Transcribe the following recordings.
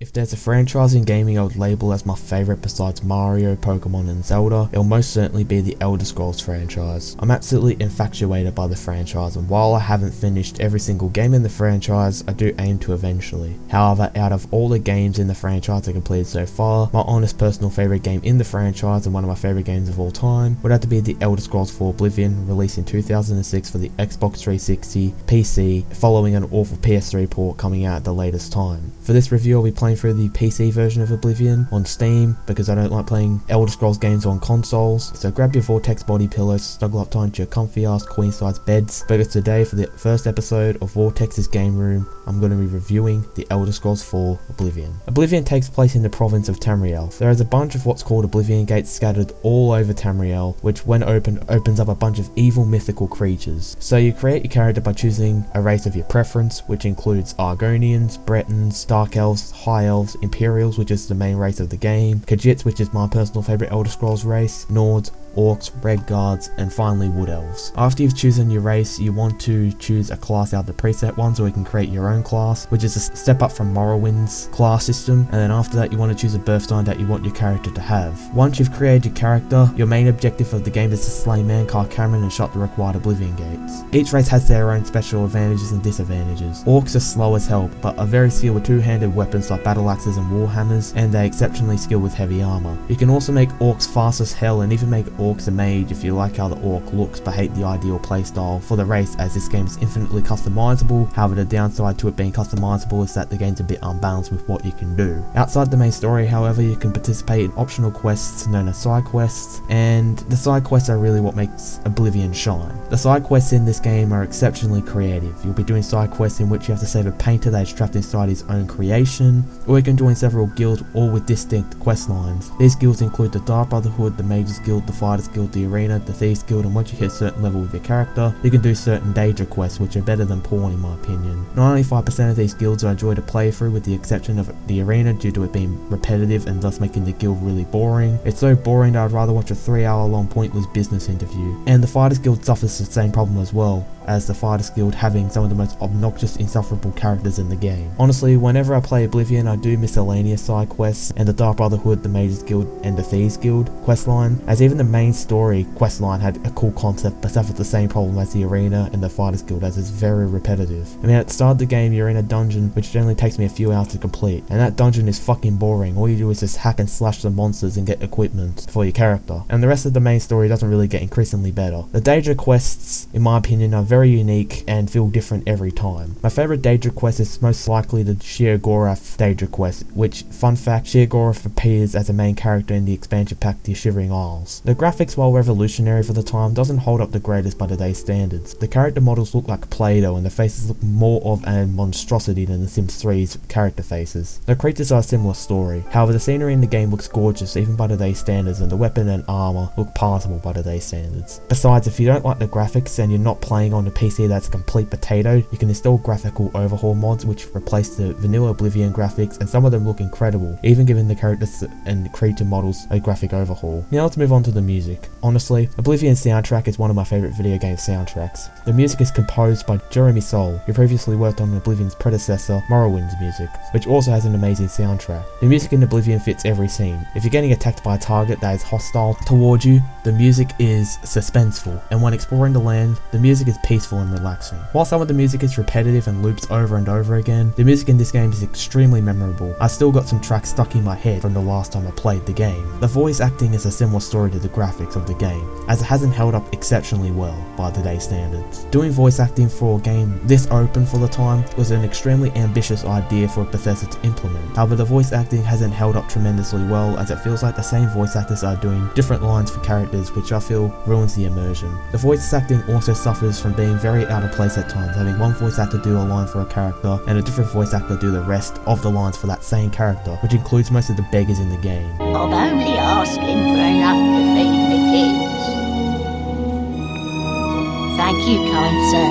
If there's a franchise in gaming I would label as my favourite besides Mario, Pokemon and Zelda, it'll most certainly be the Elder Scrolls franchise. I'm absolutely infatuated by the franchise, and while I haven't finished every single game in the franchise, I do aim to eventually. However, out of all the games in the franchise I completed so far, my honest personal favourite game in the franchise and one of my favourite games of all time would have to be the Elder Scrolls 4 Oblivion, released in 2006 for the Xbox 360, PC, following an awful PS3 port coming out at the latest time. For this review I'll be playing through the PC version of Oblivion on Steam because I don't like playing Elder Scrolls games on consoles. So grab your Vortex body pillows, snuggle up tight into your comfy ass queen size beds, because today for the first episode of Vortex's Game Room I'm going to be reviewing the Elder Scrolls 4 Oblivion. Oblivion takes place in the province of Tamriel. There is a bunch of what's called Oblivion gates scattered all over Tamriel, which when opened opens up a bunch of evil mythical creatures. So you create your character by choosing a race of your preference, which includes Argonians, Bretons, Dark Elves, High Elves, Imperials, which is the main race of the game, Khajiits, which is my personal favourite Elder Scrolls race, Nords, Orcs, Red Guards, and finally Wood Elves. After you've chosen your race, you want to choose a class out of the preset ones, or you can create your own class, which is a step up from Morrowind's class system, and then after that you want to choose a birth sign that you want your character to have. Once you've created your character, your main objective of the game is to slay Mankar Cameron and shut the required Oblivion gates. Each race has their own special advantages and disadvantages. Orcs are slow as hell, but are very skilled with two-handed weapons like battle axes and warhammers, and they're exceptionally skilled with heavy armor. You can also make orcs fast as hell, and even make orcs a mage if you like how the orc looks but hate the ideal playstyle for the race, as this game is infinitely customizable. However, the downside to it being customizable is that the game's a bit unbalanced with what you can do. Outside the main story, however, you can participate in optional quests known as side quests, and the side quests are really what makes Oblivion shine. The side quests in this game are exceptionally creative. You'll be doing side quests in which you have to save a painter that is trapped inside his own creation, or you can join several guilds all with distinct quest lines. These guilds include the Dark Brotherhood, the Mages Guild, the Fighters Guild, the Arena, the Thieves Guild, and once you hit a certain level with your character, you can do certain Daedra quests, which are better than porn in my opinion. 95% of these guilds are a joy to play through, with the exception of the Arena due to it being repetitive and thus making the guild really boring. It's so boring that I'd rather watch a 3-hour long pointless business interview. And the Fighters Guild suffers the same problem as well, as the Fighters Guild having some of the most obnoxious, insufferable characters in the game. Honestly, whenever I play Oblivion, I do miscellaneous side quests and the Dark Brotherhood, the Mages Guild, and the Thieves Guild questline, as even the main story questline had a cool concept but suffered the same problem as the Arena and the Fighters Guild, as it's very repetitive. I mean, at the start of the game you're in a dungeon which generally takes me a few hours to complete, and that dungeon is fucking boring. All you do is just hack and slash the monsters and get equipment for your character, and the rest of the main story doesn't really get increasingly better. The Daedra quests, in my opinion, are very unique and feel different every time. My favourite Daedra quest is most likely the Sheogorath Daedra quest, which, fun fact, Sheogorath appears as a main character in the expansion pack The Shivering Isles. The graphics, while revolutionary for the time, doesn't hold up the greatest by today's standards. The character models look like Play-Doh and the faces look more of a monstrosity than The Sims 3's character faces. The creatures are a similar story. However, the scenery in the game looks gorgeous even by today's standards, and the weapon and armor look passable by today's standards. Besides, if you don't like the graphics and you're not playing on a PC that's a complete potato, you can install graphical overhaul mods which replace the vanilla Oblivion graphics, and some of them look incredible, even giving the characters and creature models a graphic overhaul. Now let's move on to the music. Honestly, Oblivion's soundtrack is one of my favourite video game soundtracks. The music is composed by Jeremy Soule, who previously worked on Oblivion's predecessor, Morrowind's music, which also has an amazing soundtrack. The music in Oblivion fits every scene. If you're getting attacked by a target that is hostile towards you, the music is suspenseful, and when exploring the land, the music is peaceful and relaxing. While some of the music is repetitive and loops over and over again, the music in this game is extremely memorable. I still got some tracks stuck in my head from the last time I played the game. The voice acting is a similar story to the graphics of the game, as it hasn't held up exceptionally well by today's standards. Doing voice acting for a game this open for the time was an extremely ambitious idea for Bethesda to implement. However, the voice acting hasn't held up tremendously well, as it feels like the same voice actors are doing different lines for characters, which I feel ruins the immersion. The voice acting also suffers from being very out of place at times, having one voice actor do a line for a character and a different voice actor do the rest of the lines for that same character, which includes most of the beggars in the game. I'm only asking for enough to feed the kids. Thank you, kind sir.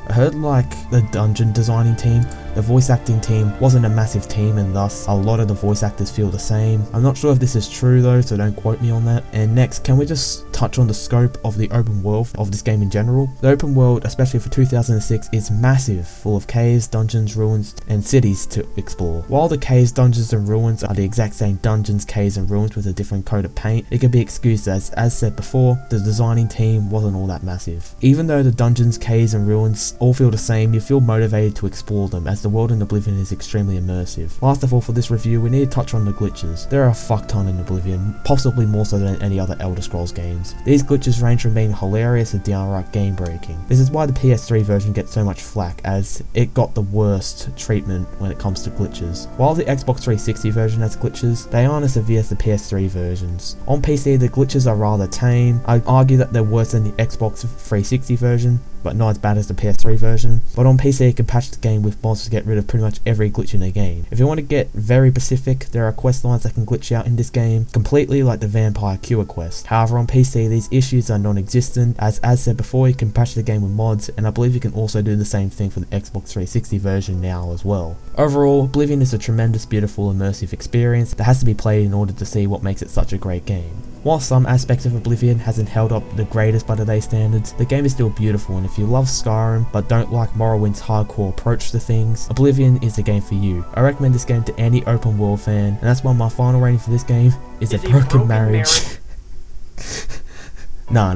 I heard like the dungeon designing team The voice acting team wasn't a massive team, and thus a lot of the voice actors feel the same. I'm not sure if this is true though, so don't quote me on that. And next, can we just touch on the scope of the open world of this game in general? The open world, especially for 2006, is massive, full of caves, dungeons, ruins, and cities to explore. While the caves, dungeons, and ruins are the exact same dungeons, caves, and ruins with a different coat of paint, it can be excused as said before, the designing team wasn't all that massive. Even though the dungeons, caves, and ruins all feel the same, you feel motivated to explore them, as the world in Oblivion is extremely immersive. Last of all, for this review, we need to touch on the glitches. There are a fuck ton in Oblivion, possibly more so than any other Elder Scrolls games. These glitches range from being hilarious to downright game breaking. This is why the PS3 version gets so much flack, as it got the worst treatment when it comes to glitches. While the Xbox 360 version has glitches, they aren't as severe as the PS3 versions. On PC, the glitches are rather tame. I'd argue that they're worse than the Xbox 360 version, but not as bad as the PS3 version. But on PC, you can patch the game with mods to get rid of pretty much every glitch in the game. If you want to get very specific, there are quest lines that can glitch out in this game completely, like the Vampire Cure quest. However, on PC, these issues are non-existent, as said before, you can patch the game with mods, and I believe you can also do the same thing for the Xbox 360 version now as well. Overall, Oblivion is a tremendous, beautiful, immersive experience that has to be played in order to see what makes it such a great game. While some aspects of Oblivion hasn't held up the greatest by today's standards, the game is still beautiful, and if you love Skyrim but don't like Morrowind's hardcore approach to things, Oblivion is the game for you. I recommend this game to any open world fan, and that's why my final rating for this game is a broken marriage. Nah.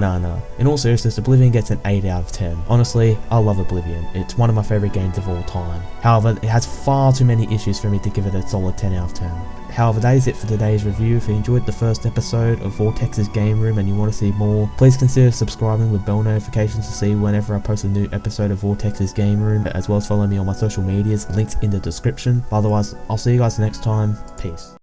In all seriousness, Oblivion gets an 8 out of 10. Honestly, I love Oblivion. It's one of my favourite games of all time. However, it has far too many issues for me to give it a solid 10 out of 10. However, that is it for today's review. If you enjoyed the first episode of Vortex's Game Room and you want to see more, please consider subscribing with bell notifications to see whenever I post a new episode of Vortex's Game Room, as well as follow me on my social medias, links in the description. Otherwise, I'll see you guys next time. Peace.